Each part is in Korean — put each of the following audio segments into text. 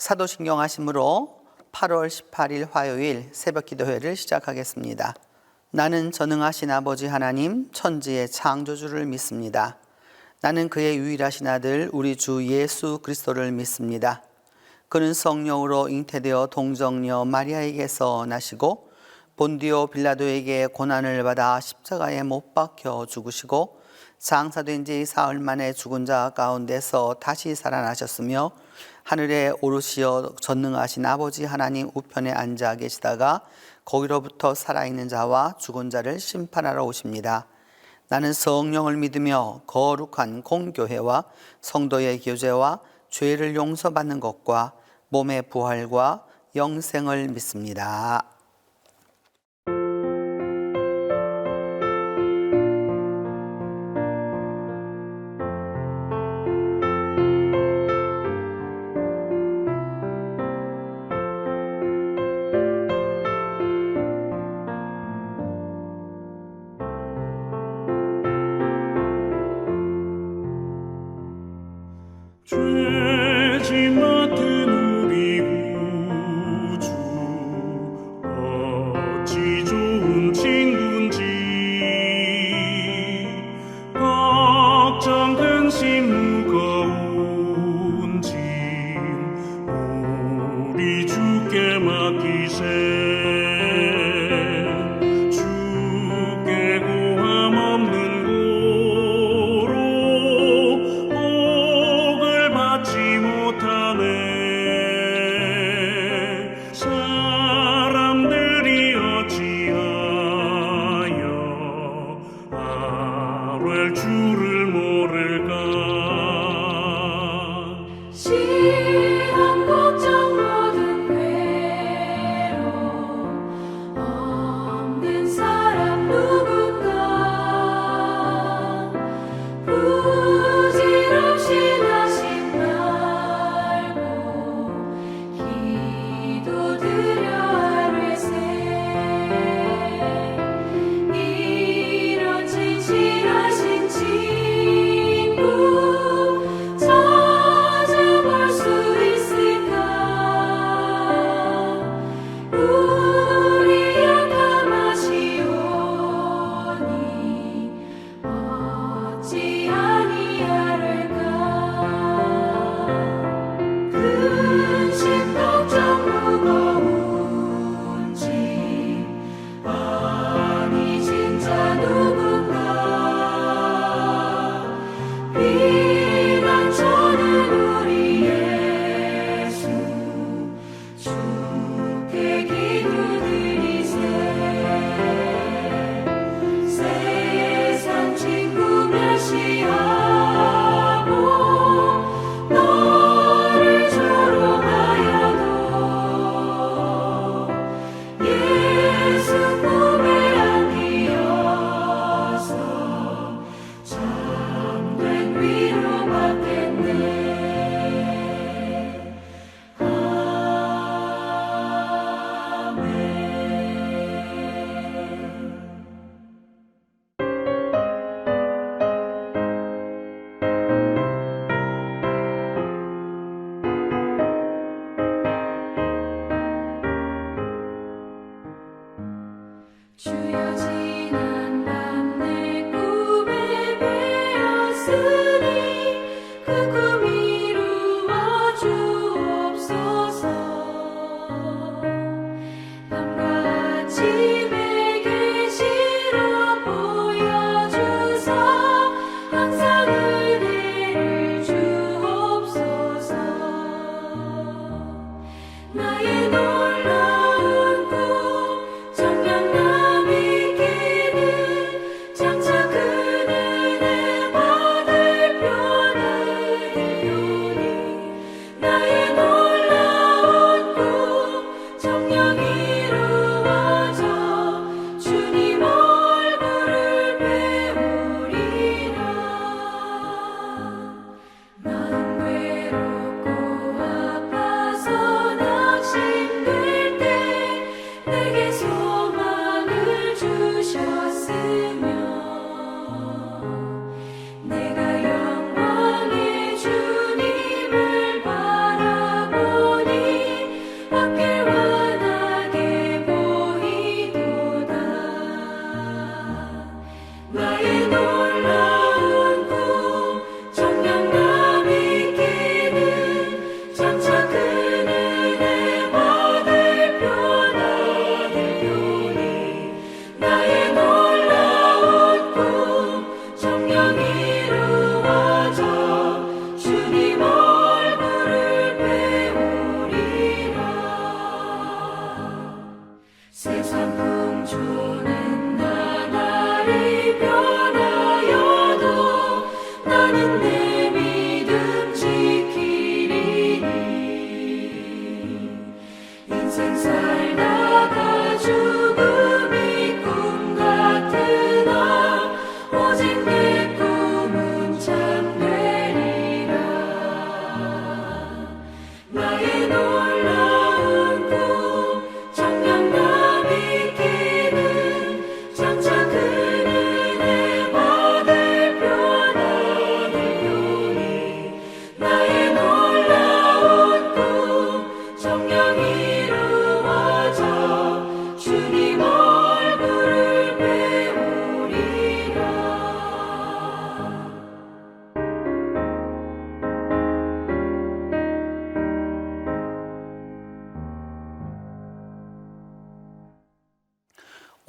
사도신경 하심으로 8월 18일 화요일 새벽 기도회를 시작하겠습니다. 나는 전능하신 아버지 하나님 천지의 창조주를 믿습니다. 나는 그의 유일하신 아들 우리 주 예수 그리스도를 믿습니다. 그는 성령으로 잉태되어 동정녀 마리아에게서 나시고 본디오 빌라도에게 고난을 받아 십자가에 못 박혀 죽으시고 장사된 지 사흘 만에 죽은 자 가운데서 다시 살아나셨으며 하늘에 오르시어 전능하신 아버지 하나님 우편에 앉아 계시다가 거기로부터 살아있는 자와 죽은 자를 심판하러 오십니다. 나는 성령을 믿으며 거룩한 공교회와 성도의 교제와 죄를 용서받는 것과 몸의 부활과 영생을 믿습니다. 죄짐 맡은 우리 구주 어찌 좋은 친구인지 걱정 근심 무거운 짐 우리 주께 맡기세 주께 고함 없는 받지 못하네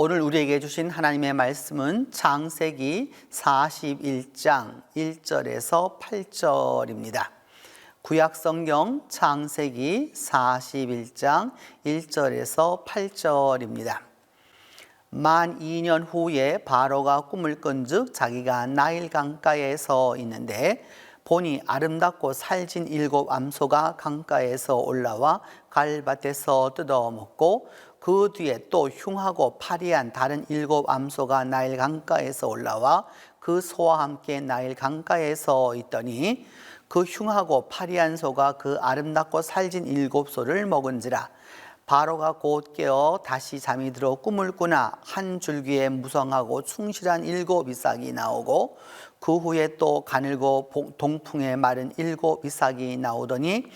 오늘 우리에게 주신 하나님의 말씀은 창세기 41장 1절에서 8절입니다. 구약성경 창세기 41장 1절에서 8절입니다. 만 2년 후에 바로가 꿈을 꾼즉 자기가 나일 강가에 서 있는데 보니 아름답고 살진 7 암소가 강가에서 올라와 갈밭에서 뜯어먹고 그 뒤에 또 흉하고 파리한 다른 7 암소가 나일 강가에서 올라와 그 소와 함께 나일 강가에 서 있더니 그 흉하고 파리한 소가 그 아름답고 살진 7 소를 먹은지라. 바로가 곧 깨어 다시 잠이 들어 꿈을 꾸나 한 줄기에 무성하고 충실한 7 이삭이 나오고 그 후에 또 가늘고 동풍에 마른 7 이삭이 나오더니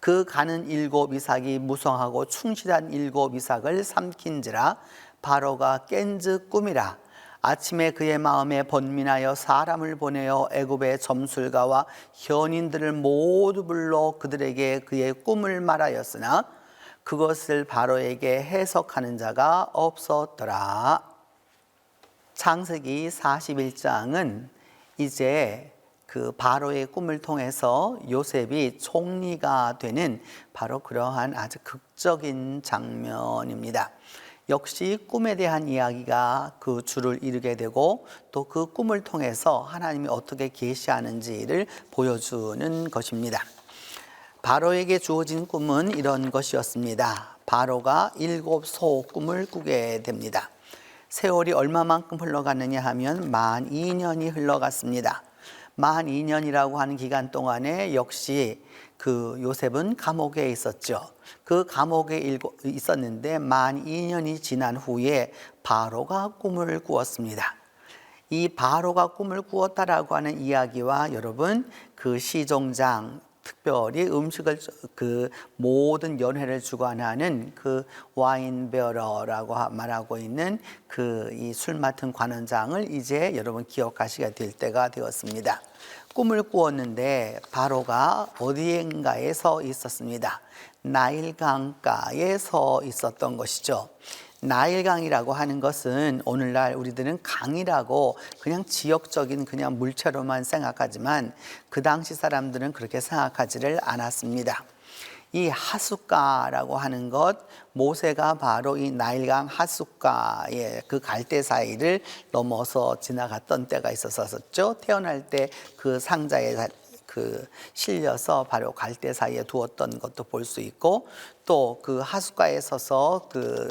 그 가는 7 이삭이 무성하고 충실한 7 이삭을 삼킨지라. 바로가 깬즉 꿈이라. 아침에 그의 마음에 번민하여 사람을 보내어 애굽의 점술가와 현인들을 모두 불러 그들에게 그의 꿈을 말하였으나 그것을 바로에게 해석하는 자가 없었더라. 창세기 41장은 이제 그 바로의 꿈을 통해서 요셉이 총리가 되는 바로 그러한 아주 극적인 장면입니다. 역시 꿈에 대한 이야기가 그 줄을 이루게 되고 또 그 꿈을 통해서 하나님이 어떻게 계시하는지를 보여주는 것입니다. 바로에게 주어진 꿈은 이런 것이었습니다. 바로가 7 소 꿈을 꾸게 됩니다. 세월이 얼마만큼 흘러갔느냐 하면 만 2년이 흘러갔습니다. 만 2년이라고 하는 기간 동안에 역시 그 요셉은 감옥에 있었죠. 그 감옥에 있었는데 만 2년이 지난 후에 바로가 꿈을 꾸었습니다. 이 바로가 꿈을 꾸었다라고 하는 이야기와 여러분 그 시종장 특별히 음식을 그 모든 연회를 주관하는 그 와인 베어러라고 말하고 있는 그 이 술 맡은 관원장을 이제 여러분 기억하시게 될 때가 되었습니다. 꿈을 꾸었는데 바로가 어디인가에 서 있었습니다. 나일 강가에 서 있었던 것이죠. 나일강이라고 하는 것은 오늘날 우리들은 강이라고 그냥 지역적인 그냥 물체로만 생각하지만 그 당시 사람들은 그렇게 생각하지를 않았습니다. 이 하숫가라고 하는 것, 모세가 바로 이 나일강 하숫가의 그 갈대 사이를 넘어서 지나갔던 때가 있었었죠. 태어날 때 그 상자에 그 실려서 바로 갈대 사이에 두었던 것도 볼 수 있고 또 그 하숫가에 서서 그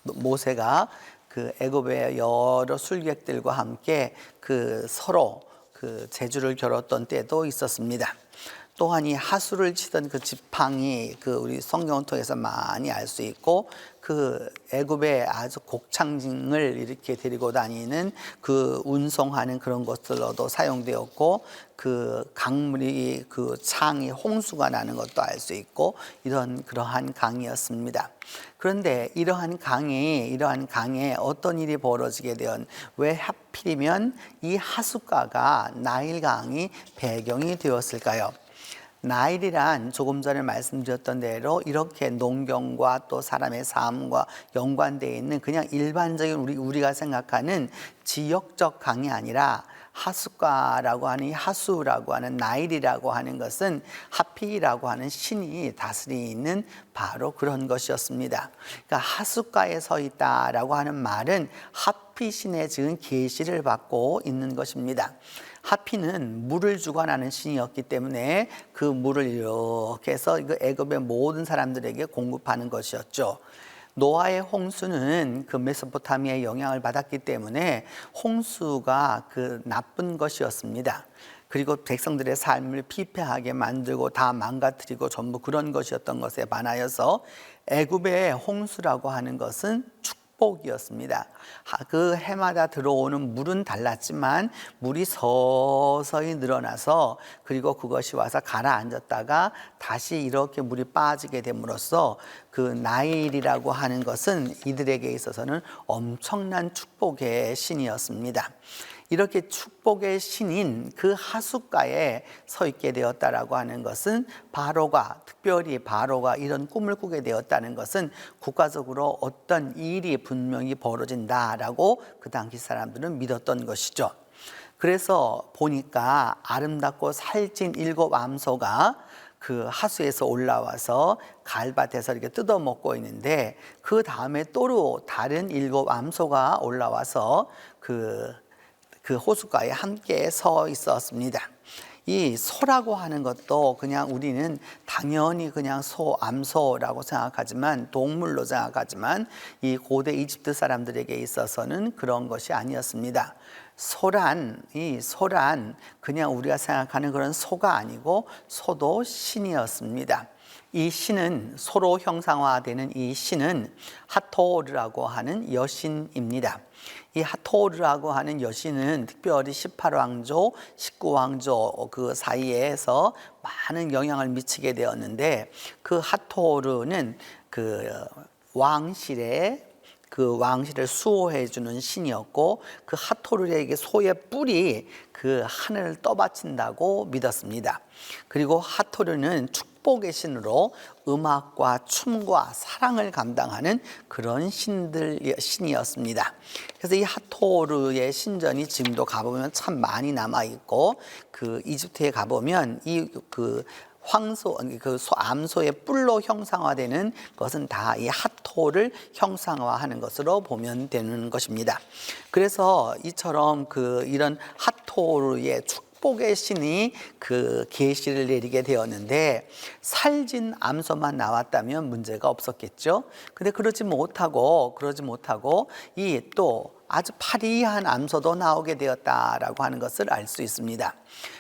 모세가 그 애굽의 여러 술객들과 함께 그 서로 그 제주를 겨뤘던 때도 있었습니다. 또한 이 하수를 치던 그 지팡이 그 우리 성경을 통해서 많이 알 수 있고 그 애굽의 아주 곡창을 이렇게 데리고 다니는 그 운송하는 그런 것들로도 사용되었고 그 강물이 그 창이 홍수가 나는 것도 알 수 있고 이런 그러한 강이었습니다. 그런데 이러한 강에 어떤 일이 벌어지게 된 왜 하필이면 이 하숫가가 나일강이 배경이 되었을까요? 나일이란 조금 전에 말씀드렸던 대로 이렇게 농경과 또 사람의 삶과 연관되어 있는 그냥 일반적인 우리가 생각하는 지역적 강이 아니라 하숫가라고 하는 이 하수라고 하는 나일이라고 하는 것은 하피라고 하는 신이 다스리는 바로 그런 것이었습니다. 그러니까 하숫가에 서 있다라고 하는 말은 하피 신의 지은 계시를 받고 있는 것입니다. 하피는 물을 주관하는 신이었기 때문에 그 물을 이렇게 해서 애굽의 모든 사람들에게 공급하는 것이었죠. 노아의 홍수는 그 메소포타미아의 영향을 받았기 때문에 홍수가 그 나쁜 것이었습니다. 그리고 백성들의 삶을 피폐하게 만들고 다 망가뜨리고 전부 그런 것이었던 것에 반하여서 애굽의 홍수라고 하는 것은 축복이었습니다. 그 해마다 들어오는 물은 달랐지만 물이 서서히 늘어나서 그리고 그것이 와서 가라앉았다가 다시 이렇게 물이 빠지게 됨으로써 그 나일이라고 하는 것은 이들에게 있어서는 엄청난 축복의 신이었습니다. 이렇게 축복의 신인 그 하숫가에 서 있게 되었다라고 하는 것은 특별히 바로가 이런 꿈을 꾸게 되었다는 것은 국가적으로 어떤 일이 분명히 벌어진다라고 그 당시 사람들은 믿었던 것이죠. 그래서 보니까 아름답고 살찐 7 암소가 그 하수에서 올라와서 가을밭에서 이렇게 뜯어먹고 있는데, 그 다음에 또 다른 7 암소가 올라와서 그 호숫가에 함께 서 있었습니다. 이 소라고 하는 것도 그냥 우리는 당연히 그냥 암소라고 생각하지만, 동물로 생각하지만, 이 고대 이집트 사람들에게 있어서는 그런 것이 아니었습니다. 소란 그냥 우리가 생각하는 그런 소가 아니고 소도 신이었습니다. 이 신은, 소로 형상화되는 이 신은 하토르라고 하는 여신입니다. 이 하토르라고 하는 여신은 특별히 18왕조, 19왕조 그 사이에서 많은 영향을 미치게 되었는데, 그 하토르는 그 왕실을 수호해 주는 신이었고, 그 하토르에게 소의 뿔이 그 하늘을 떠받친다고 믿었습니다. 그리고 하토르는 축복의 신으로 음악과 춤과 사랑을 감당하는 그런 신이었습니다. 그래서 이 하토르의 신전이 지금도 가보면 참 많이 남아 있고, 그 이집트에 가보면 암소의 뿔로 형상화되는 것은 다 이 하토를 형상화하는 것으로 보면 되는 것입니다. 그래서 이처럼 이런 하토르의 축복의 신이 그 계시를 내리게 되었는데, 살진 암소만 나왔다면 문제가 없었겠죠. 근데 그러지 못하고 이 또 아주 파리한 암소도 나오게 되었다라고 하는 것을 알 수 있습니다.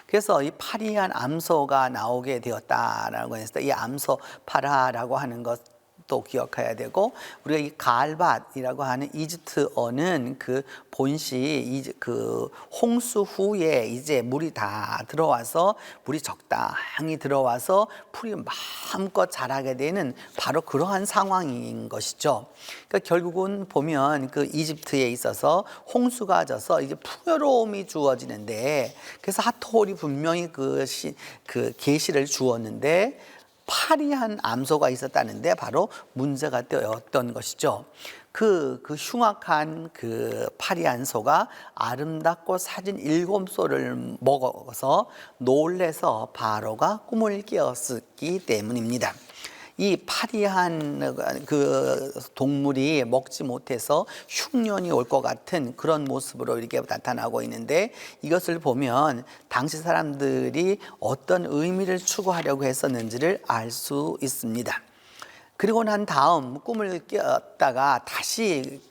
그래서 이 파리한 암소가 나오게 되었다라고 해서 이 암소 파라라고 하는 것도 기억해야 되고, 우리가 이 가알밧이라고 하는 이집트어는 그 본시 그 홍수 후에 이제 물이 다 들어와서, 물이 적당히 들어와서 풀이 마음껏 자라게 되는 바로 그러한 상황인 것이죠. 그러니까 결국은 보면 그 이집트에 있어서 홍수가 져서 이제 풍요로움이 주어지는데, 그래서 하토리 분명히 그 계시를 주었는데 파리한 암소가 있었다는데 바로 문제가 되었던 것이죠. 그 흉악한 그 파리한 소가 아름답고 살찐 7 소를 먹어서 놀래서 바로가 꿈을 깨었기 때문입니다. 이 파리한 그 동물이 먹지 못해서 흉년이 올 것 같은 그런 모습으로 이렇게 나타나고 있는데, 이것을 보면 당시 사람들이 어떤 의미를 추구하려고 했었는지를 알 수 있습니다. 그리고 난 다음 꿈을 깼다가 다시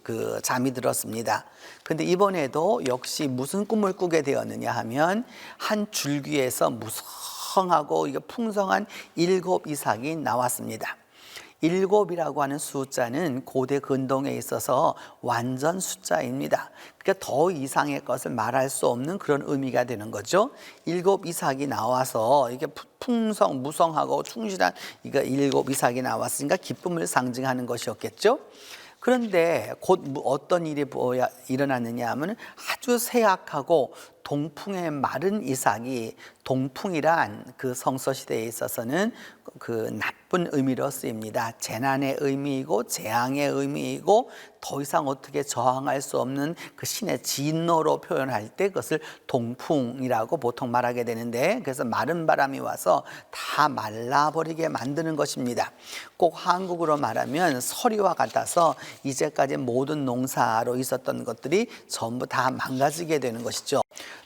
잠이 들었습니다. 근데 이번에도 역시 무슨 꿈을 꾸게 되었느냐 하면, 한 줄기에서 무성하고 풍성한 7 이삭이 나왔습니다. 7이라고 하는 숫자는 고대 근동에 있어서 완전 숫자입니다. 그러니까 더 이상의 것을 말할 수 없는 그런 의미가 되는 거죠. 7 이삭이 나와서 이게 무성하고 충실한 7 이삭이 나왔으니까 기쁨을 상징하는 것이었겠죠. 그런데 곧 어떤 일이 일어났느냐 하면, 아주 세약하고 동풍의 마른 이삭이, 동풍이란 그 성서 시대에 있어서는 그 나쁜 의미로 쓰입니다. 재난의 의미이고 재앙의 의미이고, 더 이상 어떻게 저항할 수 없는 그 신의 진노로 표현할 때 그것을 동풍이라고 보통 말하게 되는데, 그래서 마른 바람이 와서 다 말라버리게 만드는 것입니다. 꼭 한국으로 말하면 서리와 같아서 이제까지 모든 농사로 있었던 것들이 전부 다 망가지게 되는 것이죠.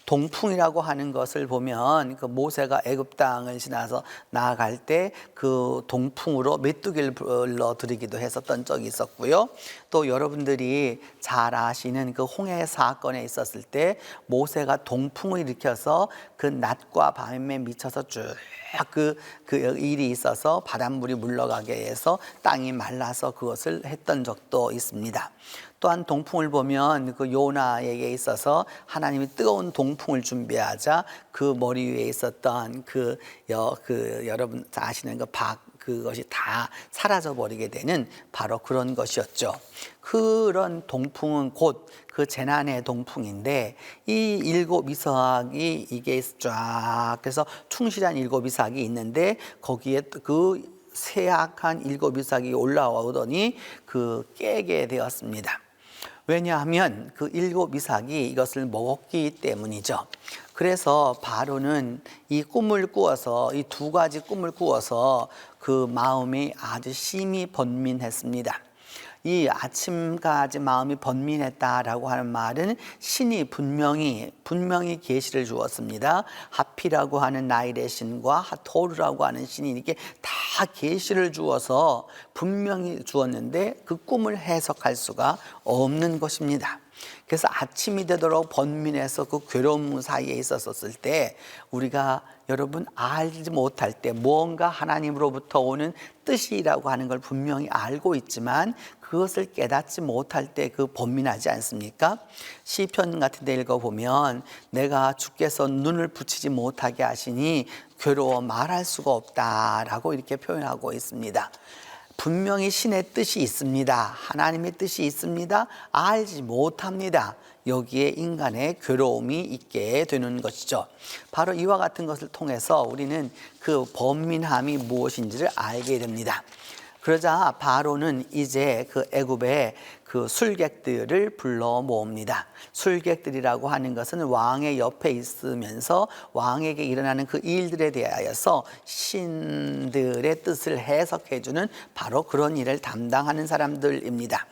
동풍이라고 하는 것을 보면, 그 모세가 애굽 땅을 지나서 나아갈 때 그 동풍으로 메뚜기를 불러들이기도 했었던 적이 있었고요. 또 여러분들이 잘 아시는 그 홍해 사건에 있었을 때 모세가 동풍을 일으켜서 그 낮과 밤에 미쳐서 쭉 그 일이 있어서 바닷물이 물러가게 해서 땅이 말라서 그것을 했던 적도 있습니다. 또한 동풍을 보면 그 요나에게 있어서 하나님이 뜨거운 동풍을 준비하자 그 머리 위에 있었던 여러분 아시는 그것이 다 사라져 버리게 되는 바로 그런 것이었죠. 그런 동풍은 곧 그 재난의 동풍인데, 이 일곱 이삭이 이게 쫙 그래서 충실한 일곱 이삭이 있는데, 거기에 그 쇠약한 일곱 이삭이 올라오더니 그 깨게 되었습니다. 왜냐하면 그 일곱 이삭이 이것을 먹었기 때문이죠. 그래서 바로는 이 꿈을 꾸어서, 이 두 가지 꿈을 꾸어서 그 마음이 아주 심히 번민했습니다. 이 아침까지 마음이 번민했다라고 하는 말은 신이 분명히 계시를 주었습니다. 하피라고 하는 나일의 신과 하토르라고 하는 신이 이렇게 다 계시를 주어서 분명히 주었는데 그 꿈을 해석할 수가 없는 것입니다. 그래서 아침이 되도록 번민해서 그 괴로움 사이에 있었을 때, 우리가 여러분 알지 못할 때 무언가 하나님으로부터 오는 뜻이라고 하는 걸 분명히 알고 있지만 그것을 깨닫지 못할 때 그 번민하지 않습니까? 시편 같은 데 읽어보면 내가 주께서 눈을 붙이지 못하게 하시니 괴로워 말할 수가 없다라고 이렇게 표현하고 있습니다. 분명히 신의 뜻이 있습니다. 하나님의 뜻이 있습니다. 알지 못합니다. 여기에 인간의 괴로움이 있게 되는 것이죠. 바로 이와 같은 것을 통해서 우리는 그 번민함이 무엇인지를 알게 됩니다. 그러자 바로는 이제 그 애굽의 그 술객들을 불러 모읍니다. 술객들이라고 하는 것은 왕의 옆에 있으면서 왕에게 일어나는 그 일들에 대하여서 신들의 뜻을 해석해주는 바로 그런 일을 담당하는 사람들입니다.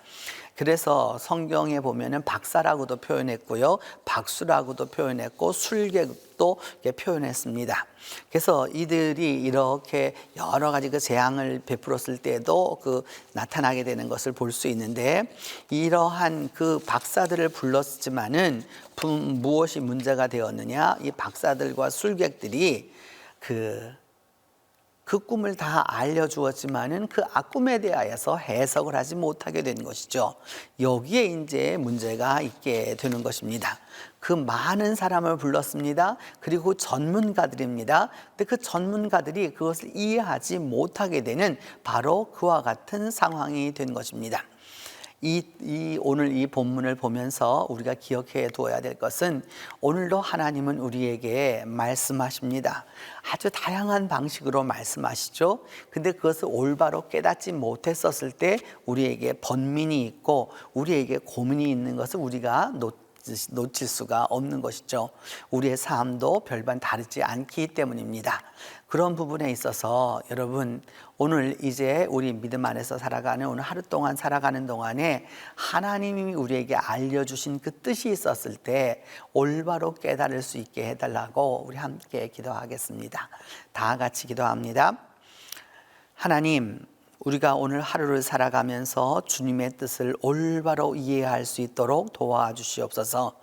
그래서 성경에 보면은 박사라고도 표현했고요, 박수라고도 표현했고, 술객도 이렇게 표현했습니다. 그래서 이들이 이렇게 여러 가지 그 재앙을 베풀었을 때도 그 나타나게 되는 것을 볼 수 있는데, 이러한 그 박사들을 불렀지만은 무엇이 문제가 되었느냐? 이 박사들과 술객들이 그 꿈을 다 알려주었지만은 그 꿈에 대하여서 해석을 하지 못하게 된 것이죠. 여기에 이제 문제가 있게 되는 것입니다. 그 많은 사람을 불렀습니다. 그리고 전문가들입니다. 근데 그 전문가들이 그것을 이해하지 못하게 되는 바로 그와 같은 상황이 된 것입니다. 오늘 이 본문을 보면서 우리가 기억해 두어야 될 것은, 오늘도 하나님은 우리에게 말씀하십니다. 아주 다양한 방식으로 말씀하시죠. 근데 그것을 올바로 깨닫지 못했었을 때 우리에게 번민이 있고 우리에게 고민이 있는 것을 우리가 놓칠 수가 없는 것이죠. 우리의 삶도 별반 다르지 않기 때문입니다. 그런 부분에 있어서 여러분, 오늘 이제 우리 믿음 안에서 살아가는, 오늘 하루 동안 살아가는 동안에 하나님이 우리에게 알려주신 그 뜻이 있었을 때 올바로 깨달을 수 있게 해달라고 우리 함께 기도하겠습니다. 다 같이 기도합니다. 하나님, 우리가 오늘 하루를 살아가면서 주님의 뜻을 올바로 이해할 수 있도록 도와주시옵소서.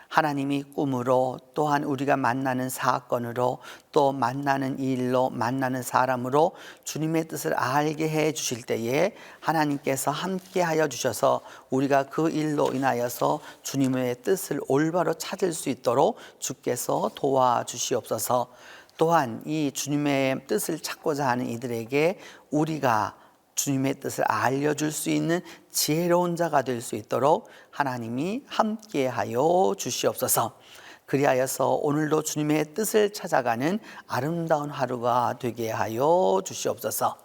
하나님이 꿈으로, 또한 우리가 만나는 사건으로, 또 만나는 일로, 만나는 사람으로 주님의 뜻을 알게 해 주실 때에 하나님께서 함께 하여 주셔서 우리가 그 일로 인하여서 주님의 뜻을 올바로 찾을 수 있도록 주께서 도와주시옵소서. 또한 이 주님의 뜻을 찾고자 하는 이들에게 우리가 주님의 뜻을 알려줄 수 있는 지혜로운 자가 될 수 있도록 하나님이 함께하여 주시옵소서. 그리하여서 오늘도 주님의 뜻을 찾아가는 아름다운 하루가 되게 하여 주시옵소서.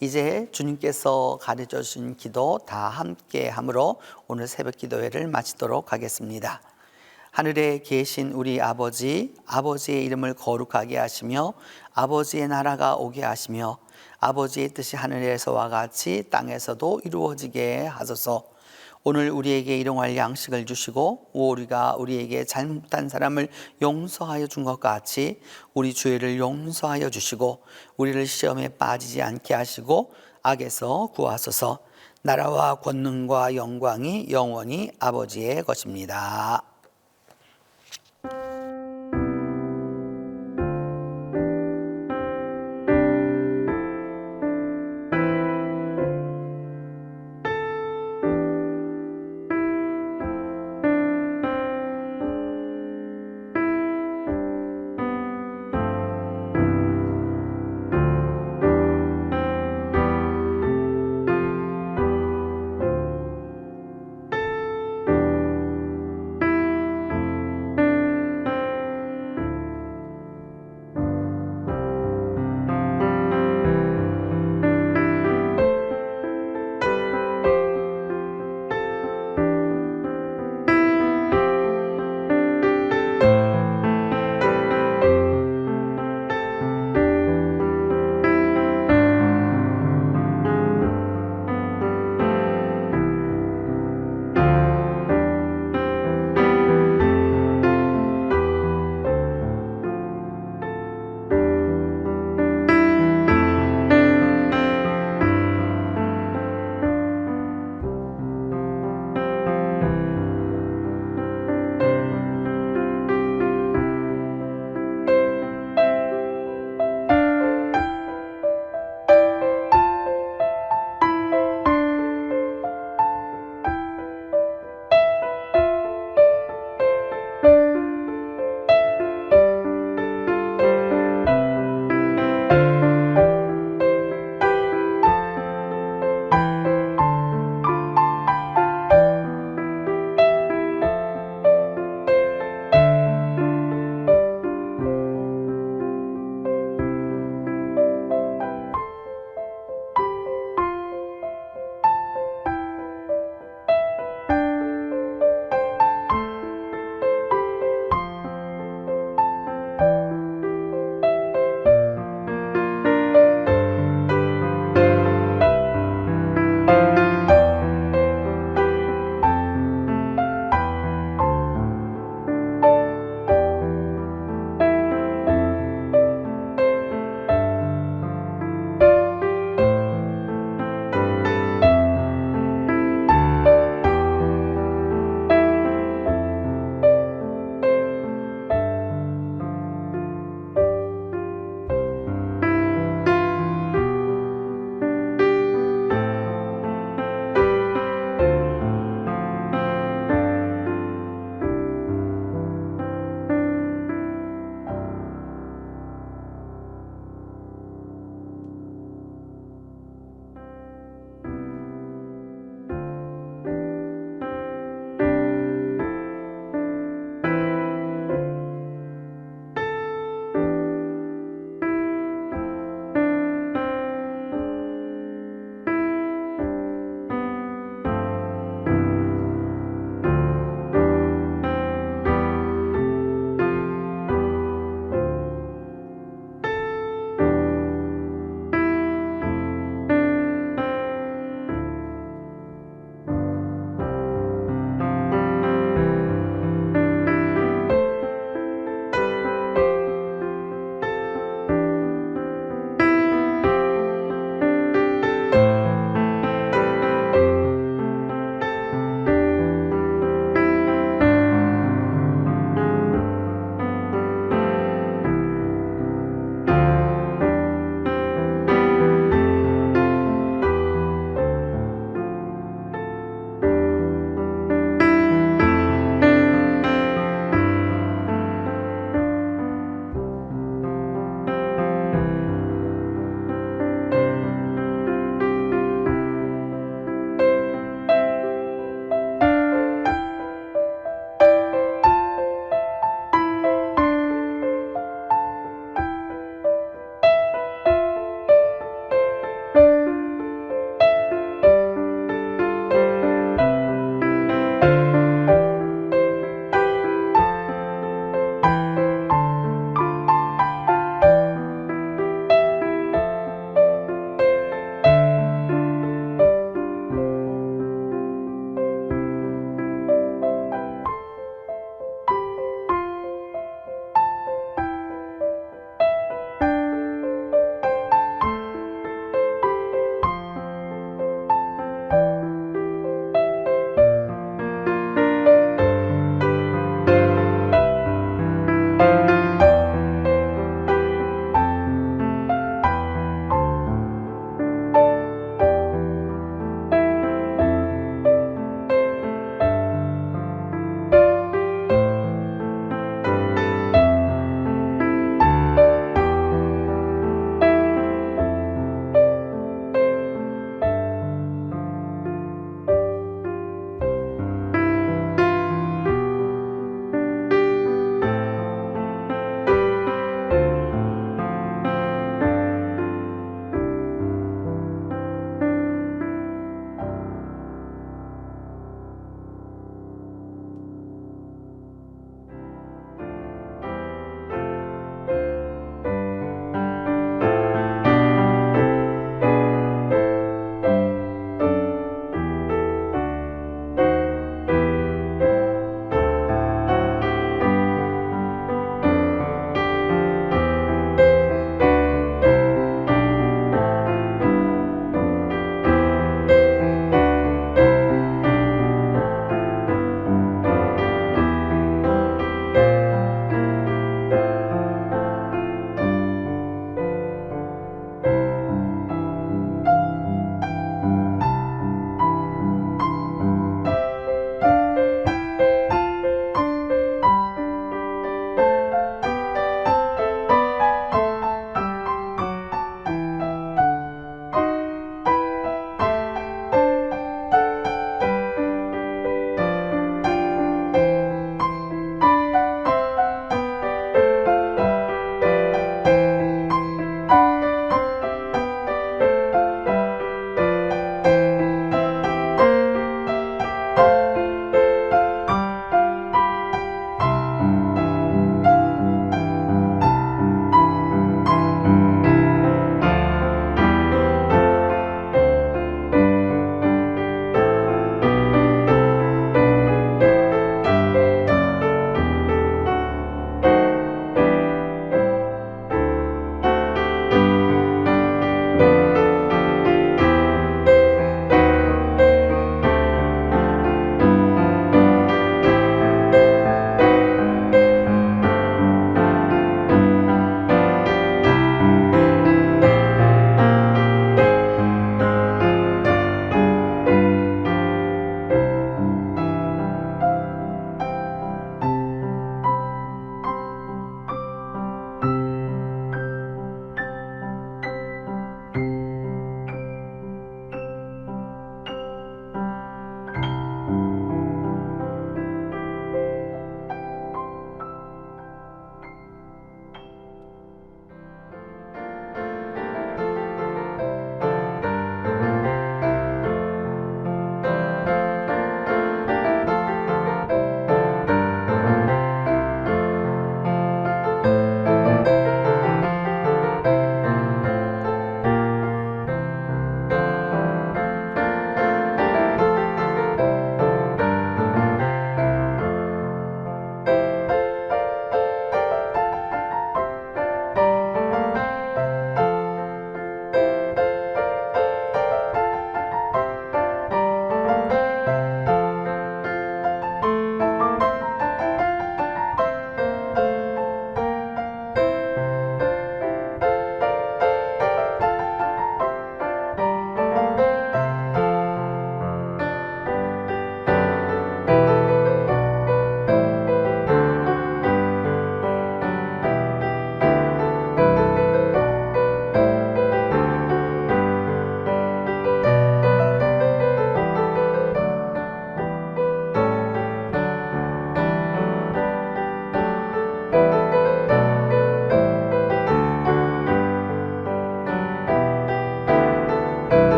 이제 주님께서 가르쳐 주신 기도 다 함께함으로 오늘 새벽 기도회를 마치도록 하겠습니다. 하늘에 계신 우리 아버지, 아버지의 이름을 거룩하게 하시며 아버지의 나라가 오게 하시며 아버지의 뜻이 하늘에서와 같이 땅에서도 이루어지게 하소서. 오늘 우리에게 일용할 양식을 주시고 우리가 우리에게 잘못한 사람을 용서하여 준 것 같이 우리 죄를 용서하여 주시고 우리를 시험에 빠지지 않게 하시고 악에서 구하소서. 나라와 권능과 영광이 영원히 아버지의 것입니다.